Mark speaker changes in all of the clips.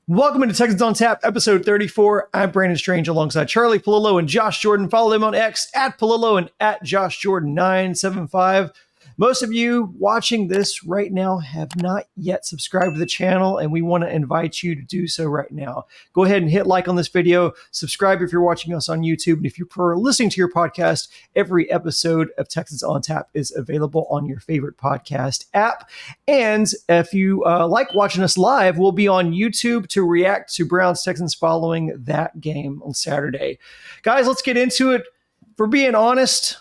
Speaker 1: Welcome to Texans on Tap, episode 34. I'm Brandon Strange alongside Charlie Palillo and Josh Jordan. Follow them on X at Palillo and at Josh Jordan 975. Most of you watching this right now have not yet subscribed to the channel, and we want to invite you to do so right now. Go ahead and hit like on this video, subscribe if you're watching us on YouTube, and if you're listening to your podcast, every episode of Texans on Tap is available on your favorite podcast app. And if you like watching us live, we'll be on YouTube to react to Browns-Texans following that game on Saturday. Guys, let's get into it. For being honest,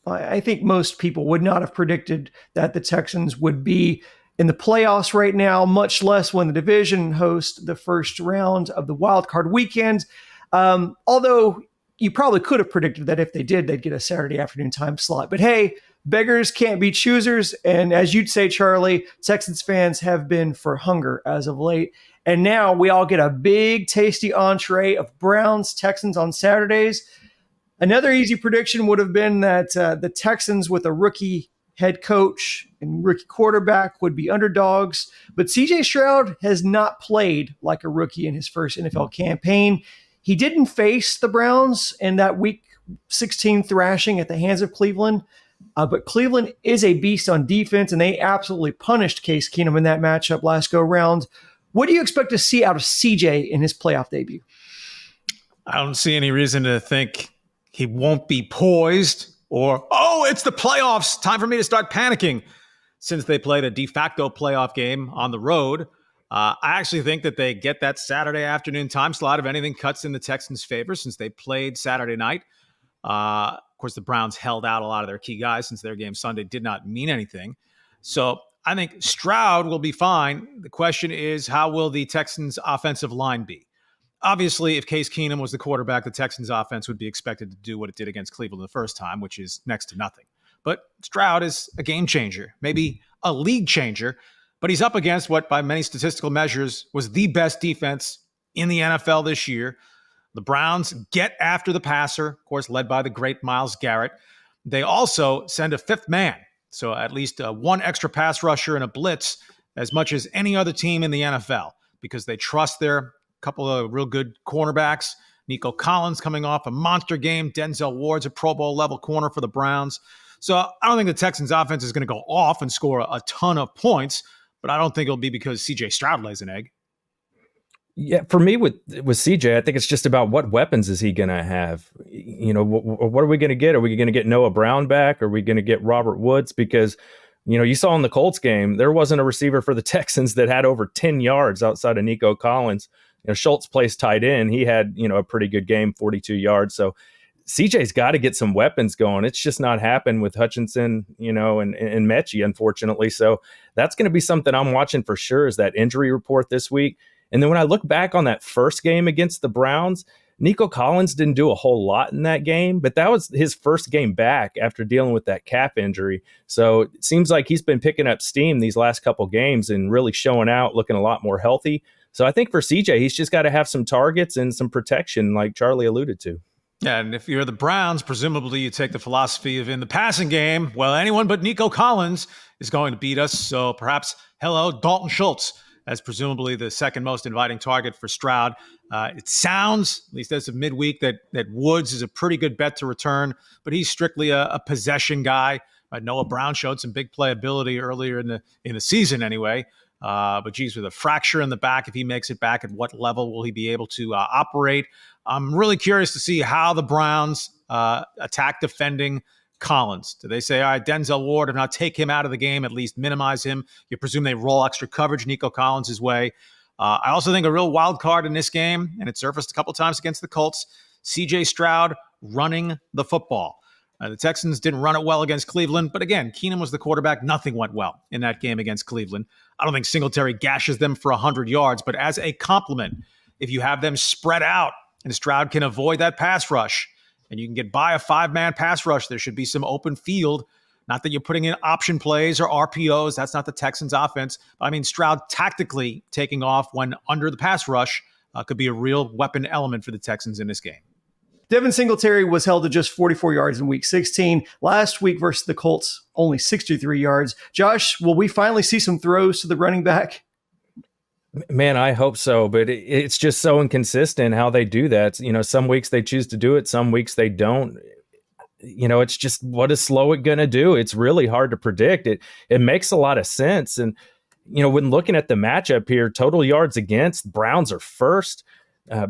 Speaker 1: I think most people would not have predicted that the Texans would be in the playoffs right now, much less when the division hosts the first round of the wild card weekend. Although you probably could have predicted that if they did, they'd get a Saturday afternoon time slot. But hey, beggars can't be choosers. And as you'd say, Charlie, Texans fans have been for hunger as of late. And now we all get a big, tasty entree of Browns-Texans on Saturdays. Another easy prediction would have been that the Texans with a rookie head coach and rookie quarterback would be underdogs. But C.J. Stroud has not played like a rookie in his first NFL campaign. He didn't face the Browns in that Week 16 thrashing at the hands of Cleveland. But Cleveland is a beast on defense, and they absolutely punished Case Keenum in that matchup last go-round. What do you expect to see out of C.J. in his playoff debut?
Speaker 2: I don't see any reason to think he won't be poised or, oh, it's the playoffs, time for me to start panicking, since they played a de facto playoff game on the road. I actually think that they get that Saturday afternoon time slot if anything cuts in the Texans' favor, since they played Saturday night. Of course, the Browns held out a lot of their key guys since their game Sunday did not mean anything. So I think Stroud will be fine. The question is, how will the Texans' offensive line be? Obviously, if Case Keenum was the quarterback, the Texans' offense would be expected to do what it did against Cleveland the first time, which is next to nothing. But Stroud is a game changer, maybe a league changer, but he's up against what, by many statistical measures, was the best defense in the NFL this year. The Browns get after the passer, of course, led by the great Myles Garrett. They also send a fifth man, so at least one extra pass rusher and a blitz, as much as any other team in the NFL, because they trust their couple of real good cornerbacks. Nico Collins coming off a monster game. Denzel Ward's a Pro Bowl level corner for the Browns. So I don't think the Texans offense is going to go off and score a ton of points, but I don't think it'll be because CJ Stroud lays an egg.
Speaker 3: Yeah, for me with CJ, I think it's just about what weapons is he going to have. You know, what are we going to get? Are we going to get Noah Brown back? Are we going to get Robert Woods? Because, you know, you saw in the Colts game, there wasn't a receiver for the Texans that had over 10 yards outside of Nico Collins. You know, Schultz plays tight end. He had, you know, a pretty good game, 42 yards. So CJ's got to get some weapons going. It's just not happened with Hutchinson, you know, and Mechie, unfortunately. So that's going to be something I'm watching for sure, is that injury report this week. And then when I look back on that first game against the Browns, Nico Collins didn't do a whole lot in that game, but that was his first game back after dealing with that calf injury. So it seems like he's been picking up steam these last couple games and really showing out, looking a lot more healthy. So I think for CJ, he's just got to have some targets and some protection, like Charlie alluded to.
Speaker 2: Yeah, and if you're the Browns, presumably you take the philosophy of in the passing game, well, anyone but Nico Collins is going to beat us. So perhaps, hello, Dalton Schultz, as presumably the second most inviting target for Stroud. It sounds, at least as of midweek, that Woods is a pretty good bet to return, but he's strictly a possession guy. Noah Brown showed some big playability earlier in the season anyway. But geez, with a fracture in the back, if he makes it back, at what level will he be able to operate? I'm really curious to see how the Browns attack defending Collins. Do they say, all right, Denzel Ward, if not take him out of the game, at least minimize him? You presume they roll extra coverage Nico Collins' way. I also think a real wild card in this game, and it surfaced a couple times against the Colts, C.J. Stroud running the football. The Texans didn't run it well against Cleveland, but again, Keenum was the quarterback. Nothing went well in that game against Cleveland. I don't think Singletary gashes them for 100 yards, but as a compliment, if you have them spread out and Stroud can avoid that pass rush and you can get by a five-man pass rush, there should be some open field. Not that you're putting in option plays or RPOs. That's not the Texans' offense. But I mean, Stroud tactically taking off when under the pass rush could be a real weapon element for the Texans in this game.
Speaker 1: Devin Singletary was held to just 44 yards in Week 16. Last week versus the Colts, only 63 yards. Josh, will we finally see some throws to the running back?
Speaker 3: Man, I hope so, but it's just so inconsistent how they do that. Some weeks they choose to do it, some weeks they don't. It's just, what is Slowick going to do? It's really hard to predict. It makes a lot of sense. And, when looking at the matchup here, total yards against, Browns are first.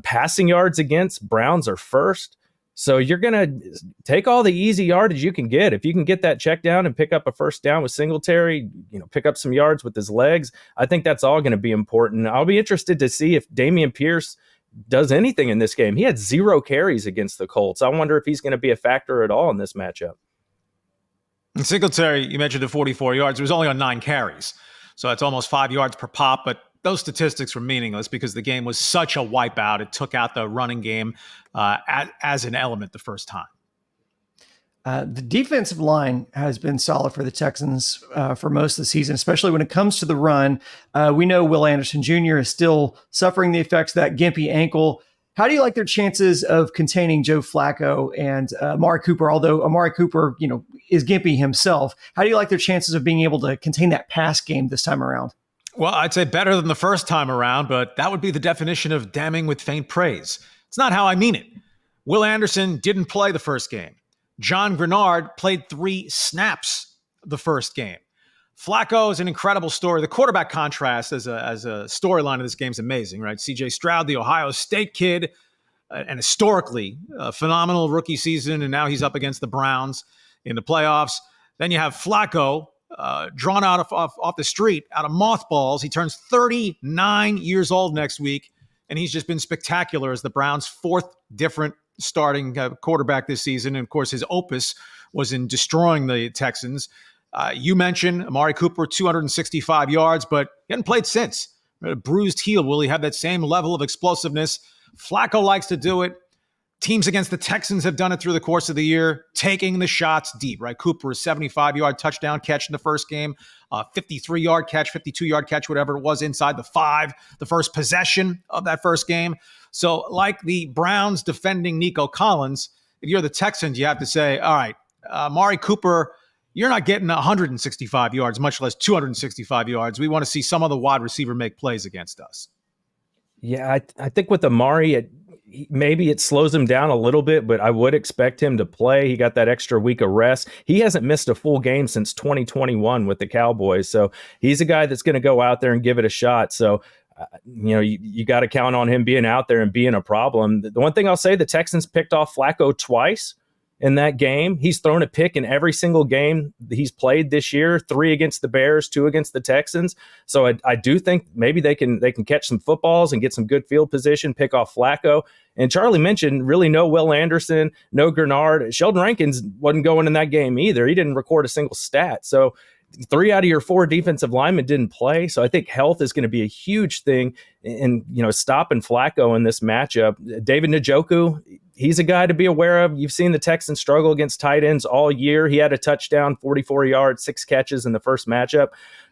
Speaker 3: Passing yards against, Browns are first. So you're going to take all the easy yardage you can get. If you can get that check down and pick up a first down with Singletary, pick up some yards with his legs, I think that's all going to be important. I'll be interested to see if Dameon Pierce does anything in this game. He had 0 carries against the Colts. I wonder if he's going to be a factor at all in this matchup.
Speaker 2: And Singletary, you mentioned the 44 yards. It was only on 9 carries. So that's almost 5 yards per pop, but those statistics were meaningless because the game was such a wipeout. It took out the running game as an element the first time.
Speaker 1: The defensive line has been solid for the Texans for most of the season, especially when it comes to the run. We know Will Anderson Jr. is still suffering the effects of that gimpy ankle. How do you like their chances of containing Joe Flacco and Amari Cooper? Although Amari Cooper, is gimpy himself, how do you like their chances of being able to contain that pass game this time around?
Speaker 2: Well, I'd say better than the first time around, but that would be the definition of damning with faint praise. It's not how I mean it. Will Anderson didn't play the first game. John Grenard played 3 snaps the first game. Flacco is an incredible story. The quarterback contrast as a storyline of this game is amazing, right? C.J. Stroud, the Ohio State kid, and historically a phenomenal rookie season, and now he's up against the Browns in the playoffs. Then you have Flacco, drawn out off the street, out of mothballs. He turns 39 years old next week, and he's just been spectacular as the Browns' 4th different starting quarterback this season. And, of course, his opus was in destroying the Texans. You mentioned Amari Cooper, 265 yards, but he hasn't played since. A bruised heel. Will he have that same level of explosiveness? Flacco likes to do it. Teams against the Texans have done it through the course of the year, taking the shots deep, right? Cooper, a 75-yard touchdown catch in the first game, 53-yard catch, 52-yard catch, whatever it was, inside the 5, the first possession of that first game. So like the Browns defending Nico Collins, if you're the Texans, you have to say, all right, Amari Cooper, you're not getting 165 yards, much less 265 yards. We want to see some other wide receiver make plays against us.
Speaker 3: Yeah, I think with Amari, maybe it slows him down a little bit, but I would expect him to play. He got that extra week of rest. He hasn't missed a full game since 2021 with the Cowboys. So he's a guy that's going to go out there and give it a shot. So, you got to count on him being out there and being a problem. The one thing I'll say, the Texans picked off Flacco twice in that game. He's thrown a pick in every single game he's played this year, 3 against the Bears, 2 against the Texans. So I do think maybe they can catch some footballs and get some good field position, pick off Flacco. And Charlie mentioned really no Will Anderson, no Grenard. Sheldon Rankins wasn't going in that game either. He didn't record a single stat. So 3 out of your 4 defensive linemen didn't play. So I think health is going to be a huge thing in stopping Flacco in this matchup. David Njoku, he's a guy to be aware of. You've seen the Texans struggle against tight ends all year. He had a touchdown, 44 yards, 6 catches in the first matchup.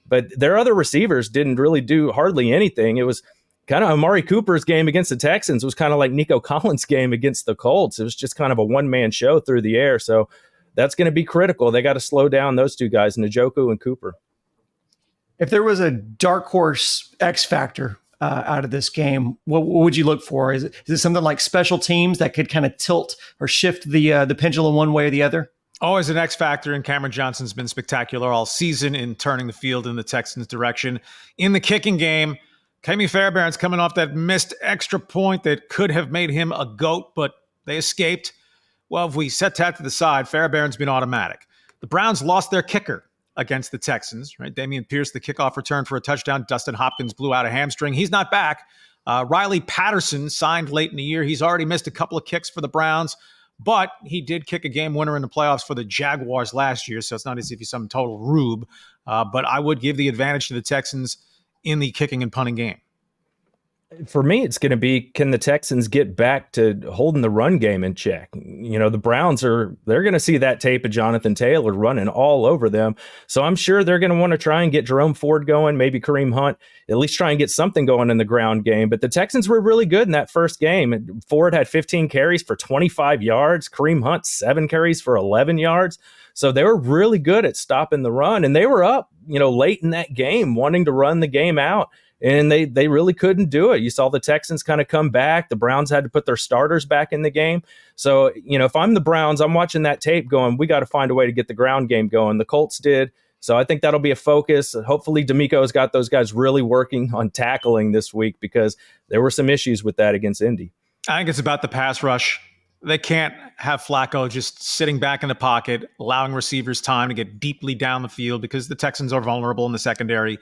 Speaker 3: But their other receivers didn't really do hardly anything. It was kind of Amari Cooper's game against the Texans was kind of like Nico Collins' game against the Colts. It was just kind of a one-man show through the air. So that's going to be critical. They got to slow down those 2 guys, Njoku and Cooper.
Speaker 1: If there was a dark horse X factor out of this game, what would you look for? Is it something like special teams that could kind of tilt or shift the pendulum one way or the other?
Speaker 2: Always an X factor, and Cameron Johnson's been spectacular all season in turning the field in the Texans' direction. In the kicking game, Kami Fairbairn's coming off that missed extra point that could have made him a GOAT, but they escaped. Well, if we set that to the side, Fairbairn's been automatic. The Browns lost their kicker against the Texans, right? Dameon Pierce, the kickoff return for a touchdown. Dustin Hopkins blew out a hamstring. He's not back. Riley Patterson signed late in the year. He's already missed a couple of kicks for the Browns, but he did kick a game winner in the playoffs for the Jaguars last year, so it's not as if he's some total rube. But I would give the advantage to the Texans in the kicking and punting game.
Speaker 3: For me, it's going to be, can the Texans get back to holding the run game in check? The Browns they're going to see that tape of Jonathan Taylor running all over them. So I'm sure they're going to want to try and get Jerome Ford going, maybe Kareem Hunt, at least try and get something going in the ground game. But the Texans were really good in that first game. Ford had 15 carries for 25 yards. Kareem Hunt, 7 carries for 11 yards. So they were really good at stopping the run, and they were up, late in that game, wanting to run the game out. and they really couldn't do it. You saw the Texans kind of come back. The Browns had to put their starters back in the game. So, if I'm the Browns, I'm watching that tape going, we got to find a way to get the ground game going. The Colts did. So I think that'll be a focus. Hopefully D'Amico's got those guys really working on tackling this week, because there were some issues with that against Indy.
Speaker 2: I think it's about the pass rush. They can't have Flacco just sitting back in the pocket, allowing receivers time to get deeply down the field, because the Texans are vulnerable in the secondary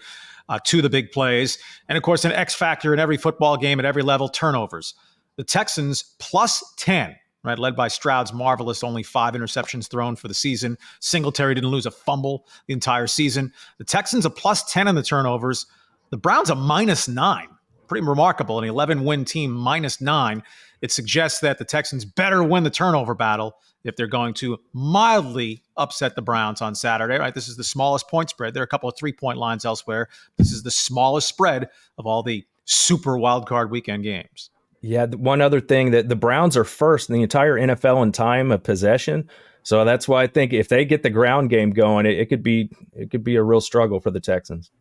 Speaker 2: to the big plays. And, of course, an X factor in every football game at every level, turnovers. The Texans plus 10. Right, led by Stroud's marvelous only 5 interceptions thrown for the season. Singletary didn't lose a fumble the entire season. The Texans a plus 10 in the turnovers. The Browns a minus 9. Pretty remarkable. An 11-win team minus 9. It suggests that the Texans better win the turnover battle if they're going to mildly upset the Browns on Saturday. Right, this is the smallest point spread. There are a couple of 3-point lines elsewhere. This is the smallest spread of all the super wildcard weekend games.
Speaker 3: Yeah, one other thing, that the Browns are first in the entire NFL in time of possession. So that's why I think if they get the ground game going, it could be a real struggle for the Texans.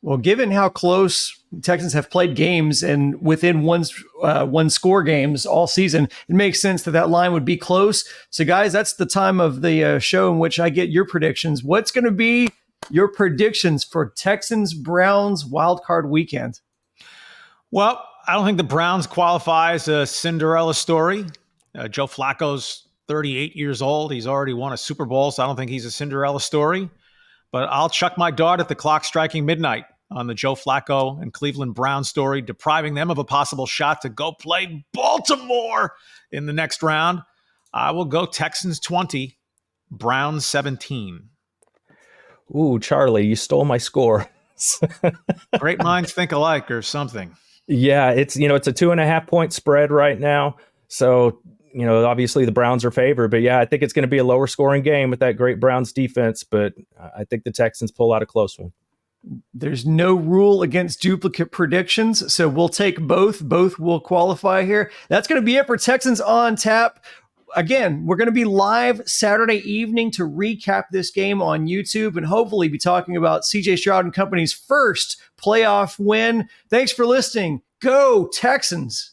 Speaker 1: Well, given how close Texans have played games and within one score games all season, it makes sense that line would be close. So, guys, that's the time of the show in which I get your predictions. What's going to be your predictions for Texans-Browns wildcard weekend?
Speaker 2: Well, I don't think the Browns qualify as a Cinderella story. Joe Flacco's 38 years old. He's already won a Super Bowl, so I don't think he's a Cinderella story. But I'll chuck my dart at the clock striking midnight on the Joe Flacco and Cleveland Browns story, depriving them of a possible shot to go play Baltimore in the next round. I will go Texans 20, Browns 17.
Speaker 3: Ooh, Charlie, you stole my score.
Speaker 2: Great minds think alike or something.
Speaker 3: Yeah, it's a 2.5 point spread right now. So, obviously the Browns are favored, but yeah, I think it's going to be a lower scoring game with that great Browns defense, but I think the Texans pull out a close one.
Speaker 1: There's no rule against duplicate predictions, so we'll take both. Both will qualify here. That's going to be it for Texans on Tap. Again, we're going to be live Saturday evening to recap this game on YouTube and hopefully be talking about CJ Stroud and company's first playoff win. Thanks for listening. Go Texans!